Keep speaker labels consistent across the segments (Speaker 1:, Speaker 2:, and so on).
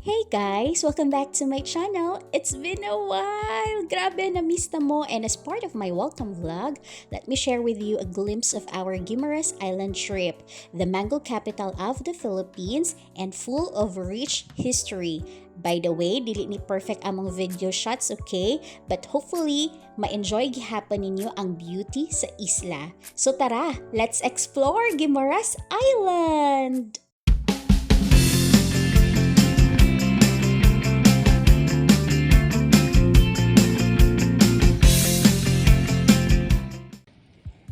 Speaker 1: Hey guys! Welcome back to my channel! It's been a while! Grabe, na-miss na mo! And as part of my welcome vlog, let me share with you a glimpse of our Guimaras Island trip, the mango capital of the Philippines and full of rich history. By the way, dili ni perfect among video shots, okay? But hopefully, ma-enjoy gihapon ninyo ang beauty sa isla. So tara, let's explore Guimaras Island!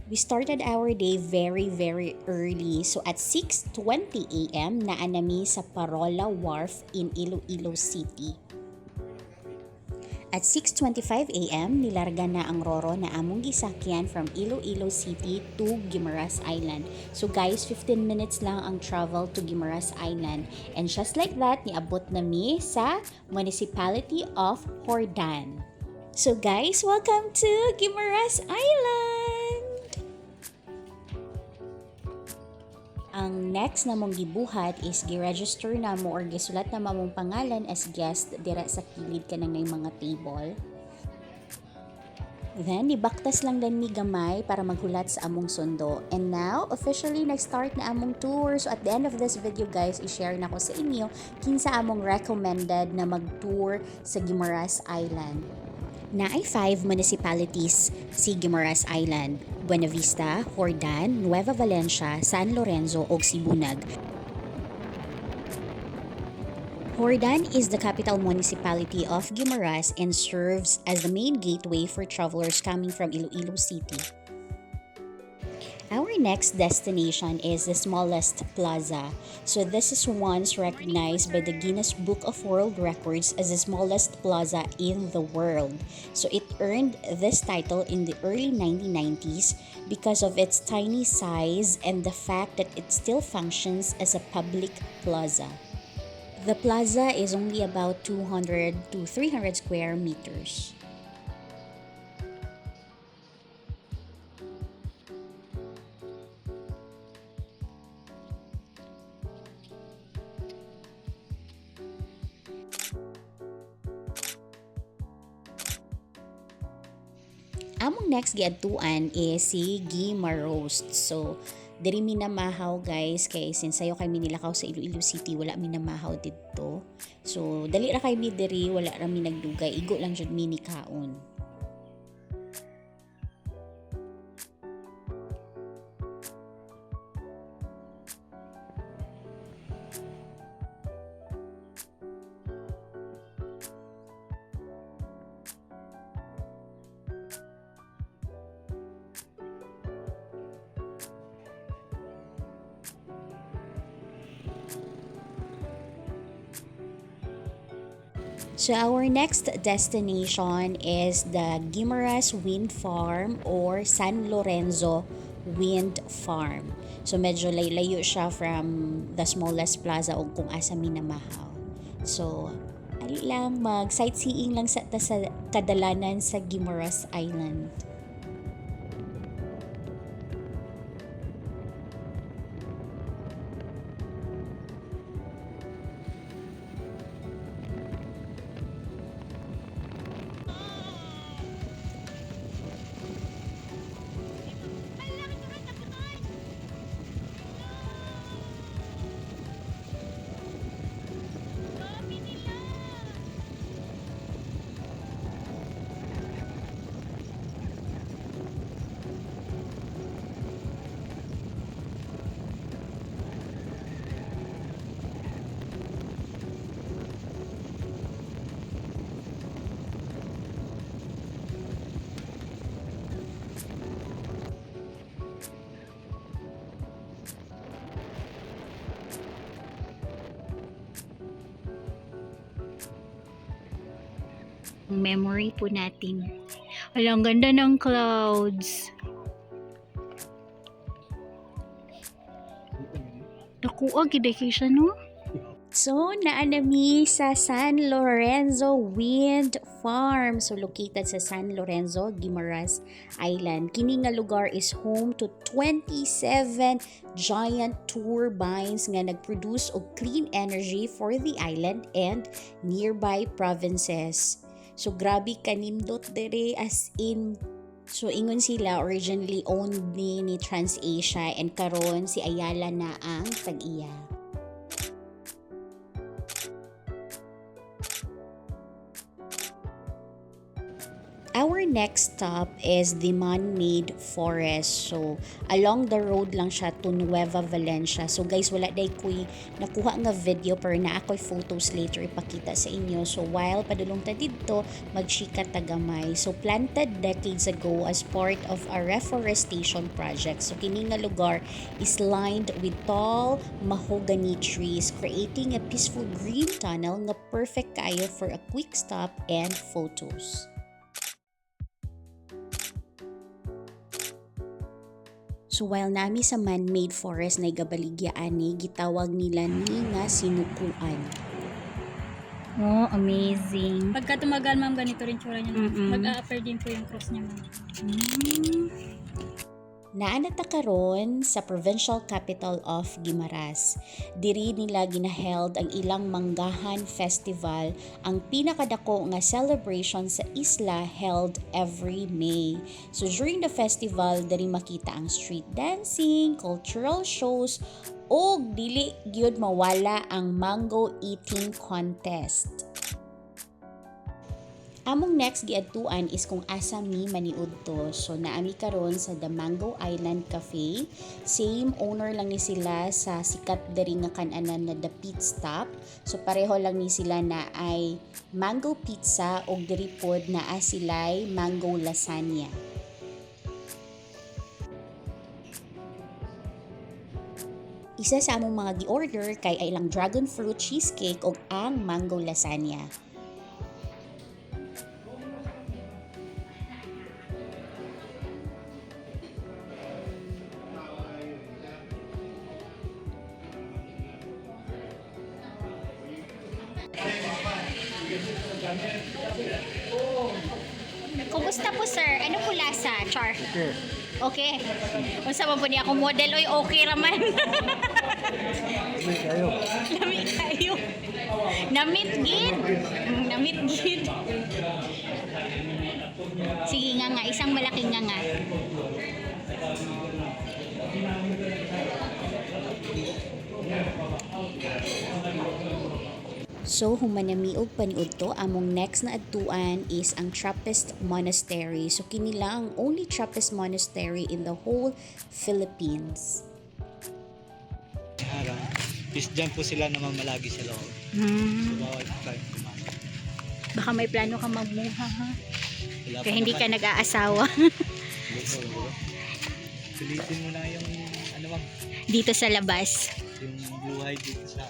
Speaker 1: We started our day very early. So at 6:20 a.m. naanami sa Parola Wharf in Iloilo City. At 6:25 a.m. nilarga na ang Roro na among gisakyan from Iloilo City to Guimaras Island. So guys, 15 minutes lang ang travel to Guimaras Island. And just like that, niabot nami sa Municipality of Hordan. So guys, welcome to Guimaras Island! Ang next na mong gibuhat is gi-register na mo or gisulat na mong pangalan as guest dira sa kilid ka ng mga table. Then, ibaktas lang din mi gamay para maghulat sa among sundo. And now, officially nag-start na among tour. So at the end of this video guys, i-share na ko sa inyo kinsa among recommended na mag-tour sa Guimaras Island. Naay 5 municipalities si Guimaras Island: Buenavista, Hordan, Nueva Valencia, San Lorenzo ug Sibunag. Hordan is the capital municipality of Guimaras and serves as the main gateway for travelers coming from Iloilo City. Our next destination is the smallest plaza. So this is once recognized by the Guinness Book of World Records as the smallest plaza in the world. So it earned this title in the early 1990s because of its tiny size and the fact that it still functions as a public plaza. The plaza is only about 200 to 300 square meters. Among next giadtuan is si Guimaras. So, diri mi namahaw guys kay since sayo kay nilakaw sa Iloilo City, wala mi namahaw didto. So, dali ra kay mi diri, wala ra mi nagdugay, igo lang jud mi ni kaon. So our next destination is the Guimaras Wind Farm or San Lorenzo Wind Farm. So medyo layo siya from the smallest plaza o kung asa minamahaw. So ali lang mag sightseeing lang sa kadalanan sa Guimaras Island. Memory po natin. Ang ganda ng clouds. Nakuha giday siya no? So, naanami sa San Lorenzo Wind Farm. So, located sa San Lorenzo, Guimaras Island. Kini nga lugar is home to 27 giant turbines nga nagproduce og clean energy for the island and nearby provinces. So, grabe kanindot dere as in. So, ingon sila originally owned ni TransAsia and karon si Ayala na ang tag-iya. Our next stop is the man-made forest. So, along the road lang siya to Nueva Valencia. So, guys, wala day ko'y nakuha nga video pero na ako'y photos later ipakita sa inyo. So, while padulong ta dito, magchika tagamay. So, planted decades ago as part of a reforestation project. So, kini nga lugar is lined with tall mahogany trees, creating a peaceful green tunnel nga perfect kayo for a quick stop and photos. So while nami sa man-made forest na igabaligyan ni, gitawag nila ni nga sinukuan.
Speaker 2: Oh, amazing.
Speaker 3: Pagka tumagal, ma'am, ganito rin tsura niya. Mag-a-appear din po yung cross niya, ma'am.
Speaker 1: Naanata karon sa provincial capital of Guimaras. Diri nila ginaheld ang ilang manggahan festival, ang pinakadako nga celebration sa isla held every May. So during the festival, diri makita ang street dancing, cultural shows, ug dili gyud mawala ang mango eating contest. Among next giadtuan is kung asa mi maniudto. So naami karon sa The Mango Island Cafe. Same owner lang ni sila sa sikat diri nga kan-anan na The Pit Stop. So pareho lang ni sila na ay mango pizza ug diri pod naa sila'y mango lasagna. Isa sa among mga gi-order kay ay lang dragon fruit cheesecake ug ang mango lasagna.
Speaker 2: Kumusta po, sir? Ano po lasa? Char.
Speaker 4: Okay.
Speaker 2: Okay. Kung sa po niya akong model, oy, okay raman.
Speaker 4: May kayo.
Speaker 2: Namit kayo. Namit gid. Namit gid. Sige nga, isang malaking nga.
Speaker 1: So, humanamiog paniudto, among next na adtuan is ang Trappist Monastery. So, kini lang ang only Trappist Monastery in the whole Philippines.
Speaker 4: Harang. Dyan po sila naman malagi sa loob. So, bawal po kayo kumain.
Speaker 2: Baka may plano ka magmuha, ha?
Speaker 4: Wala
Speaker 2: Kaya
Speaker 4: pa
Speaker 2: hindi
Speaker 4: naman.
Speaker 2: ka nag-aasawa.
Speaker 4: Pilitin mo na yung ma'am,
Speaker 2: Dito sa labas.
Speaker 4: yung buhay dito sa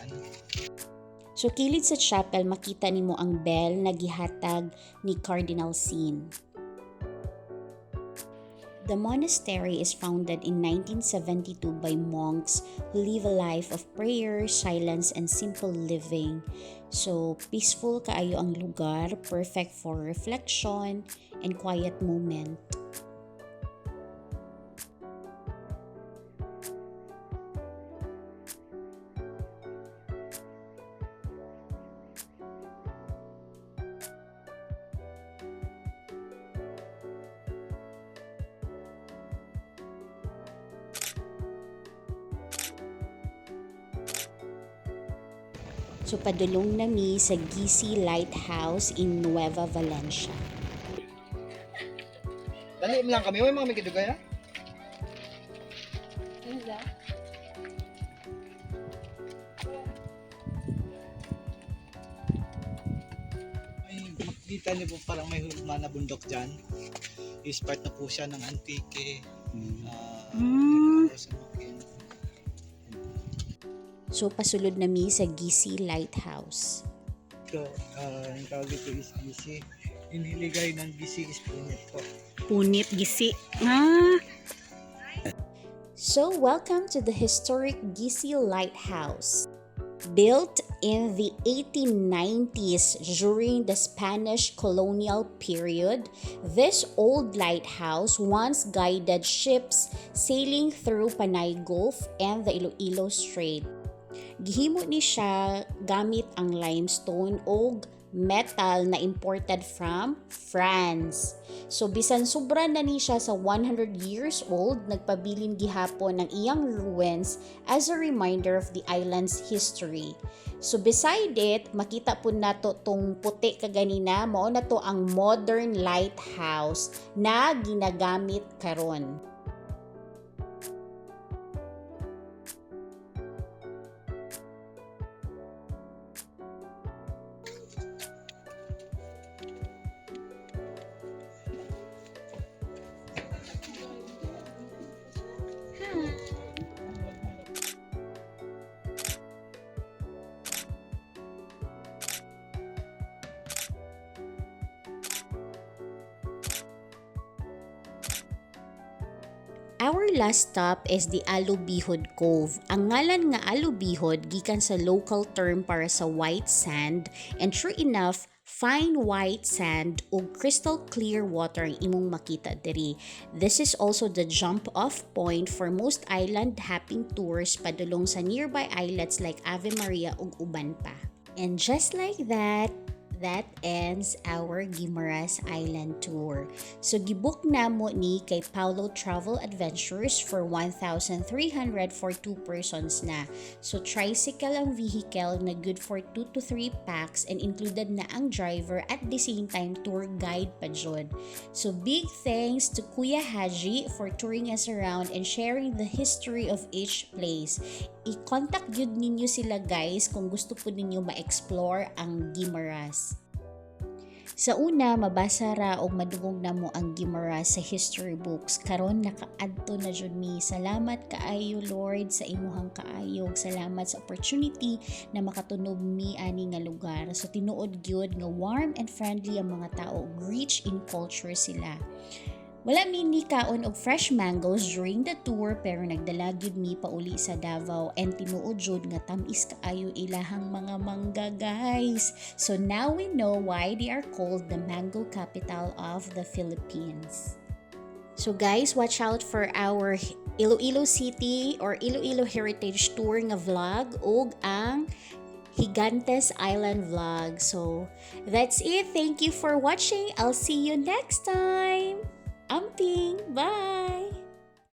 Speaker 1: So, kilid sa chapel, makita nimo ang bell na gihatag ni Cardinal Sin. The monastery is founded in 1972 by monks who live a life of prayer, silence, and simple living. So, peaceful kaayo ang lugar, perfect for reflection and quiet moment. So, padulong nami sa Guisi Lighthouse in Nueva Valencia.
Speaker 5: Dali mo lang kami, may mga mikidugay ha?
Speaker 4: Ay, makikita niyo po parang may hugma na bundok dyan. Is part na po siya ng antique.
Speaker 1: So, pasulod nami sa Guisi Lighthouse.
Speaker 4: Ito, ang tawag dito is Guisi. Iniligay ng Guisi is punit po.
Speaker 2: Punit, gisi.
Speaker 1: So, welcome to the historic Guisi Lighthouse. Built in the 1890s during the Spanish colonial period, this old lighthouse once guided ships sailing through Panay Gulf and the Iloilo Strait. Gihimo ni siya gamit ang limestone o metal na imported from France. So bisan sobra na ni siya sa 100 years old, nagpabilin gihapon ng iyang ruins as a reminder of the island's history. So beside it, makita po nato tong puti kaganina, mao na to ang modern lighthouse na ginagamit karon. Our last stop is the Alobijod Cove. Ang ngalan nga Alobijod gikan sa local term para sa white sand, and true enough, fine white sand o crystal clear water ang imong makita diri. This is also the jump-off point for most island hopping tours padulong sa nearby islets like Ave Maria ug uban pa. And just like that ends our Guimaras Island Tour. So gibook namo ni kay Paulo Travel Adventures for 1,300 for 2 persons na. So tricycle ang vehicle na good for 2 to 3 packs and included na ang driver at the same time tour guide pa jud. So big thanks to Kuya Haji for touring us around and sharing the history of each place. I-contact yun ninyo sila guys kung gusto po ninyo ma-explore ang Guimaras. Sa una, mabasa ra o madungog na mo ang Guimaras sa history books. Karon nakaadto na jud mi. Salamat kaayo Lord sa imuhang kaayog. Salamat sa opportunity na makatunog mi ani nga lugar. So tinuod gyud nga warm and friendly ang mga tao, rich in culture sila. Wala mi ni kaon og fresh mangoes during the tour pero nagdala gyud mi pauli sa Davao and tinuod jud nga tamis kaayo ilahang mga mangga guys. So now we know why they are called the mango capital of the Philippines. So guys, watch out for our Iloilo City or Iloilo Heritage Tour nga vlog ug ang Gigantes Island vlog. So that's it. Thank you for watching. I'll see you next time. Amping. Bye!